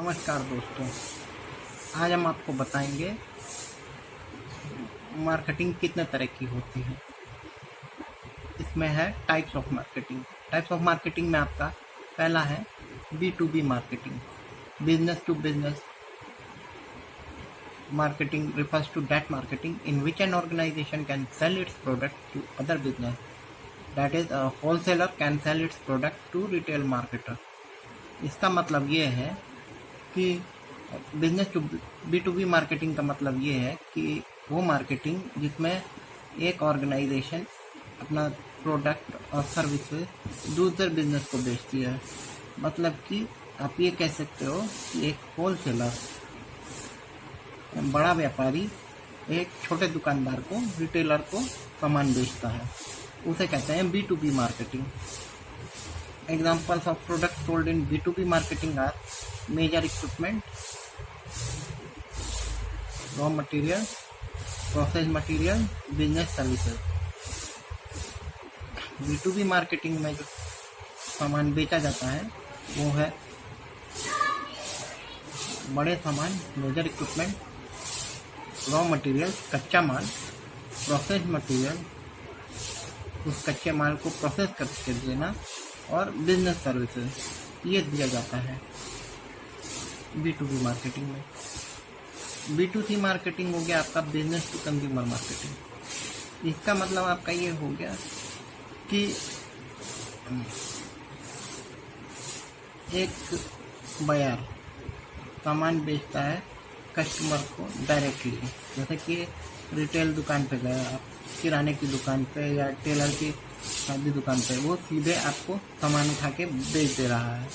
नमस्कार दोस्तों, आज हम आपको बताएंगे मार्केटिंग कितने तरह की होती है। इसमें है types of marketing. Types of marketing में आपका पहला है B2B marketing. Business to business marketing refers to that marketing in which an organization can sell its product to other business. That is, a wholesaler can sell its product to retail marketer. इसका मतलब ये है कि business to B2B marketing का मतलब ये है कि वो मार्केटिंग जिसमें एक ऑर्गेनाइजेशन अपना प्रोडक्ट और सर्विसेज दूसरे बिजनेस को बेचती है। मतलब कि आप ये कह सकते हो कि एक होलसेलर, बड़ा व्यापारी एक छोटे दुकानदार को, रिटेलर को सामान बेचता है, उसे कहते हैं B2B marketing. Examples of products sold in B2B marketing are major equipment, raw material, process material, business services। B2B marketing में जो सामान बेचा जाता है वो है बड़े सामान, मेजर इक्विपमेंट, रॉ मटेरियल कच्चा माल, प्रोसेस मटेरियल उस कच्चे माल को प्रोसेस करके देना, और बिजनेस सर्विसेज ये दिया जाता है B2B मार्केटिंग में। B2C मार्केटिंग हो गया आपका बिजनेस टू कंज्यूमर मार्केटिंग। इसका मतलब आपका ये हो गया कि एक बायर सामान बेचता है कस्टमर को डायरेक्टली। जैसे कि रिटेल दुकान पे गए आप, किराने की दुकान पे या टेलर की शादी दुकान पे, वो सीधे आपको सामान उठा के बेच दे रहा है।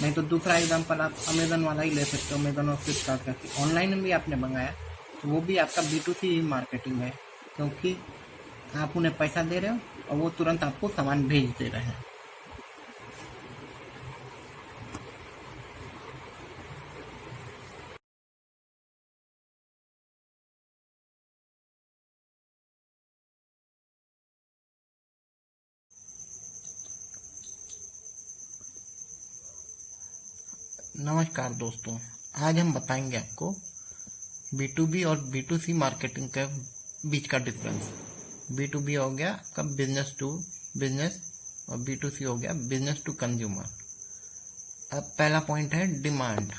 नहीं तो दूसरा एग्जांपल आप अमेजन वाला ही ले सकते हो। अमेजन और फ्लिपकार्ट का ऑनलाइन भी आपने मंगाया तो वो भी आपका B2C मार्केटिंग है, क्योंकि आप उन्हें पैसा दे रहे हो और वो तुरंत आपको सामान भेज दे रहे हैं। नमस्कार दोस्तों, आज हम बताएंगे आपको B2B और B2C मार्केटिंग के बीच का डिफरेंस। B2B हो गया आपका बिजनेस टू बिजनेस और B2C हो गया बिजनेस टू कंज्यूमर। अब पहला पॉइंट है demand.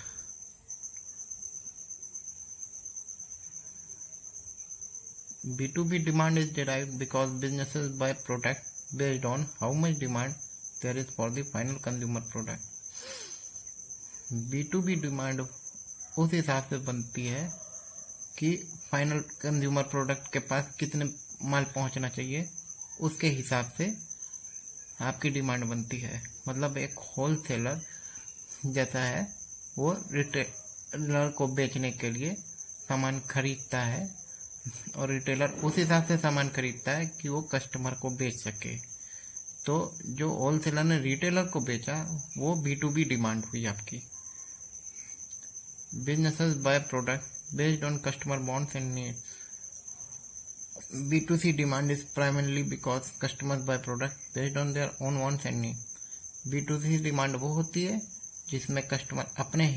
B2B demand is derived because businesses buy product based on how much demand there is for the final consumer product। B2B demand उस हिसाब से बनती है कि फाइनल कंज्यूमर प्रोडक्ट के पास कितने माल पहुंचना चाहिए, उसके हिसाब से आपकी डिमांड बनती है। मतलब एक होलसेलर जैसा है, वो रिटेलर को बेचने के लिए सामान खरीदता है और रिटेलर उस हिसाब से सामान खरीदता है कि वो कस्टमर को बेच सके। तो जो होलसेलर ने रिटेलर को बेचा वो B2B डिमांड हुई आपकी। Businesses buy products based on customer wants and needs। B2C demand is primarily because customers buy products based on their own wants and needs। B2C demand वो होती है जिसमें कस्टमर अपने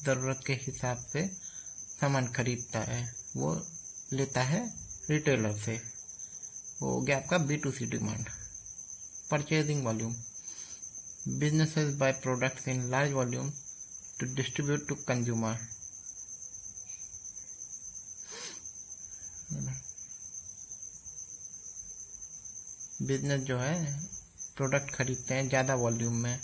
ज़रूरत के हिसाब से सामान खरीदता है, वो लेता है रिटेलर से। वो हो गया आपका B2C demand. Purchasing volume. Businesses buy products in large volume to distribute to consumer। Business जो है प्रोडक्ट खरीदते हैं ज़्यादा वॉल्यूम में।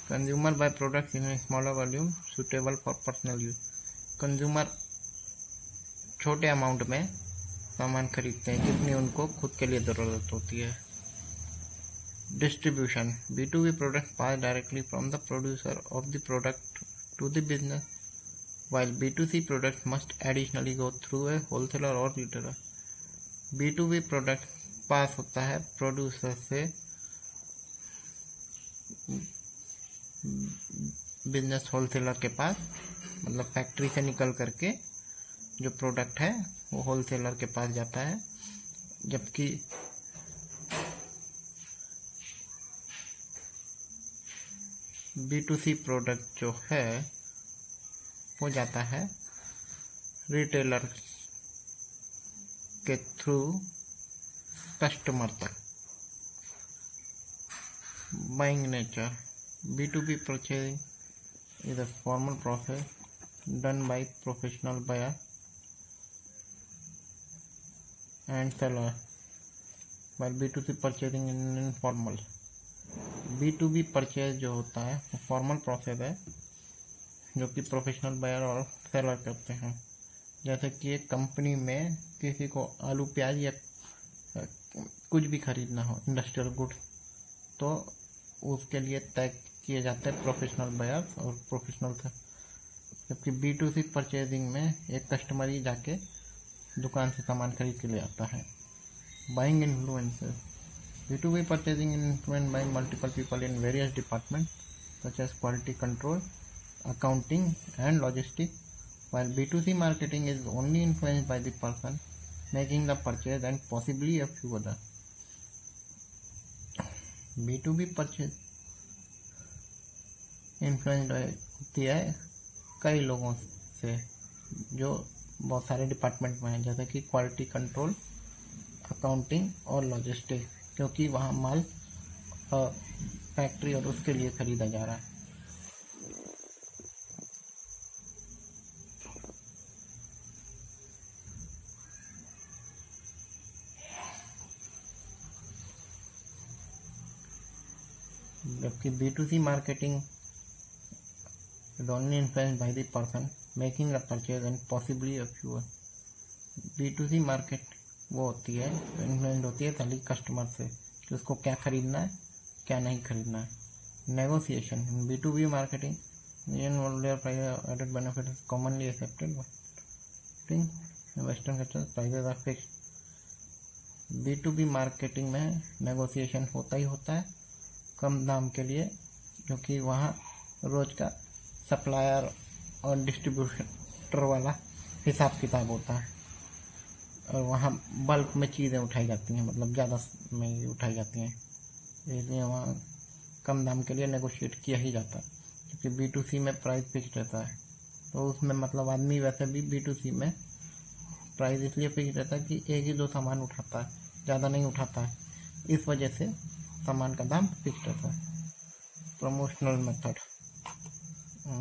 Consumer by product in smaller volume suitable for personal use. Consumer छोटे अमाउंट में सामान खरीदते हैं जितनी उनको खुद के लिए ज़रूरत होती है। Distribution. B2B product pass directly from the producer of the product to the business, while B2C product must additionally go through a wholesaler or retailer। B2B product पास होता है प्रोड्यूसर से बिजनेस होलसेलर के पास, मतलब फैक्ट्री से निकल करके जो प्रोडक्ट है वो होलसेलर के पास जाता है। जबकि B2C प्रोडक्ट जो है वो जाता है रिटेलर के थ्रू कस्टमर तक। Buying nature, B2B purchasing is a formal process done by professional buyer and seller, while B2C purchasing is informal। B2B purchase जो होता है वो फॉर्मल प्रोसेस है जो कि प्रोफेशनल बायर और सेलर करते हैं। जैसे कि एक कंपनी में किसी को आलू प्याज या कुछ भी खरीदना हो, इंडस्ट्रियल गुड्स, तो उसके लिए तय किए जाते हैं प्रोफेशनल बायर्स और प्रोफेशनल से। जबकि B2C परचेजिंग में एक कस्टमर ही जाके दुकान से सामान खरीद के ले आता है। Buying influences, B2B purchasing is influenced by multiple people in various departments such as quality control, accounting and logistics, while B2C marketing is only influenced by the person making the purchase and possibly a few others। B2B purchase influence होती है कई लोगों से जो बहुत सारे department में हैं, जैसे कि क्वालिटी कंट्रोल, अकाउंटिंग और लॉजिस्टिक्स, क्योंकि वहाँ माल फैक्ट्री और उसके लिए खरीदा जा रहा है। जबकि B2C marketing is only influenced by the person making the purchase and possibly a few। B2C market वो होती है, इन्फ्लुएंस होती है खाली कस्टमर से कि उसको क्या खरीदना है, क्या नहीं खरीदना है। Negotiation, B2B marketing added benefit is commonly accepted western culture, prices are fixed. B2B marketing में नेगोशिएशन होता ही होता है कम दाम के लिए, क्योंकि वहाँ रोज का सप्लायर और डिस्ट्रीब्यूटर वाला हिसाब किताब होता है और वहाँ बल्क में चीज़ें उठाई जाती हैं, मतलब ज़्यादा में उठाई जाती हैं, इसलिए वहाँ कम दाम के लिए नेगोशिएट किया ही जाता है। क्योंकि B2C में प्राइस फिक्स रहता है, तो उसमें मतलब आदमी वैसे भी B2C में प्राइस इसलिए फिक्स रहता है कि एक ही दो सामान उठाता है, ज़्यादा नहीं उठाता है, इस वजह से सामान का दाम फिक्स रहता है। Promotional method,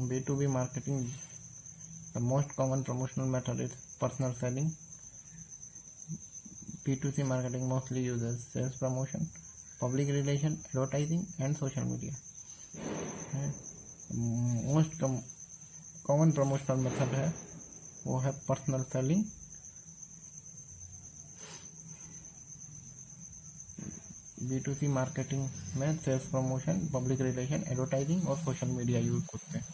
B2B marketing, the most common promotional method is personal selling। B2C marketing mostly uses sales promotion, public relation, advertising and social media। Most common promotional method है वो है पर्सनल सेलिंग। B2C मार्केटिंग में sales promotion, public relation, advertising और social media use करते हैं।